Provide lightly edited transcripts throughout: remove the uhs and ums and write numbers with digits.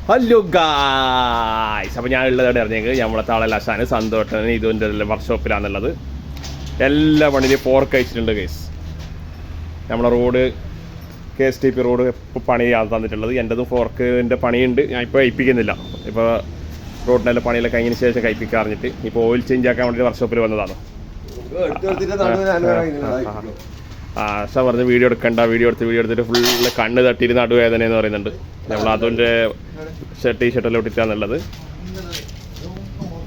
Hello guys, അപ്പോൾ ഞാൻ ഉള്ളതോടെ അറിഞ്ഞേക്ക് നമ്മളെ താളല്ല അശാന് സന്തോഷന് ഇതിൻ്റെ വർക്ക്ഷോപ്പിലാണുള്ളത്. എല്ലാ പണിയിലും ഫോർക്ക് അയച്ചിട്ടുണ്ട് ഗൈസ്. നമ്മളെ റോഡ് KSTP റോഡ് ഇപ്പോൾ പണി തന്നിട്ടുള്ളത്. എൻ്റെതും ഫോർക്കിൻ്റെ പണിയുണ്ട്, ഞാൻ ഇപ്പോൾ കഴിപ്പിക്കുന്നില്ല. ഇപ്പോൾ റോഡിൻ്റെ പണിയെല്ലാം കഴിഞ്ഞതിന് ശേഷം കഴിപ്പിക്കാറിഞ്ഞിട്ട് ഇപ്പോൾ ഓയിൽ ചേഞ്ച് ആക്കാൻ വേണ്ടി വർക്ക്ഷോപ്പിൽ വന്നതാണ്. ആശ പറഞ്ഞ് വീഡിയോ എടുക്കണ്ട, വീഡിയോ എടുത്തിട്ട് ഫുള്ള് കണ്ണ് തട്ടിയിട്ട് നടുവേദന എന്ന് പറയുന്നുണ്ട്. നമ്മൾ അതിൻ്റെ ടീഷർട്ടെല്ലാം ഇട്ടിട്ടാണുള്ളത്.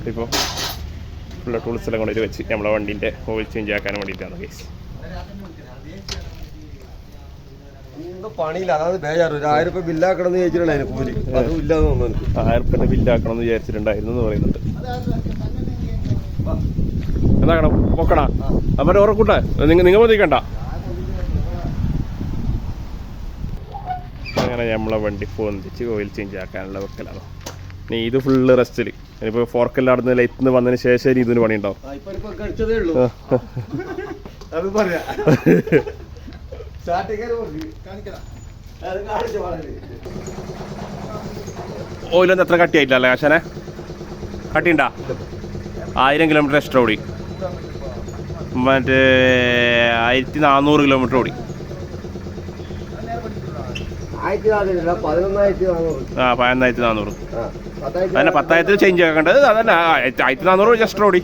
ഇപ്പോൾ ഫുള്ള് ടൂൾസെല്ലാം കൊണ്ടിട്ട് വെച്ച് നമ്മളെ വണ്ടീൻ്റെ ഓയിൽ ചേഞ്ച് ആക്കാൻ വേണ്ടിയിട്ടാണ് കേസ്. പണിയില്ല, അതാണ് ബേജാറ്. 1000 രൂപ ബില്ലാക്കണമെന്ന് ചോദിച്ചിട്ടുണ്ടായിരുന്നു കൂലി. അതും ഇല്ലാന്ന് തോന്നുന്നു. 1000 രൂപ ബില്ലാക്കണമെന്ന് വിചാരിച്ചിട്ടുണ്ടായിരുന്നു എന്ന് പറയുന്നുണ്ട്. എന്താക്കണം നോക്കണ അവരെ ഓർക്കൂട്ടെ, നിങ്ങൾ മതിക്കണ്ട. അങ്ങനെ നമ്മളെ വണ്ടി പൊന്തിച്ച് ഓയിൽ ചേഞ്ച് ആക്കാനുള്ള വെക്കലാണ്. നീ ഇത് ഫുള്ള് റെസ്റ്റിൽ. ഇനിയിപ്പോൾ ഫോർക്കെല്ലാം നടന്ന് ലൈറ്റിന്ന് വന്നതിന് ശേഷം ഇനി ഇതിന് പണിയുണ്ടാവും. ഓയിലൊന്നും എത്ര കട്ടിയായിട്ടില്ല കാശനെ? കട്ടിയുണ്ടാ? 1000 കിലോമീറ്റർ എക്സ്ട്രാ ഓടി, മറ്റേ 1400 കിലോമീറ്റർ ഓടി. 11,400. അതന്നെ 10,000 ചേഞ്ച് ആക്കേണ്ടത്. അതന്നെ 1400 എക്സ്ട്രാ ഓടി.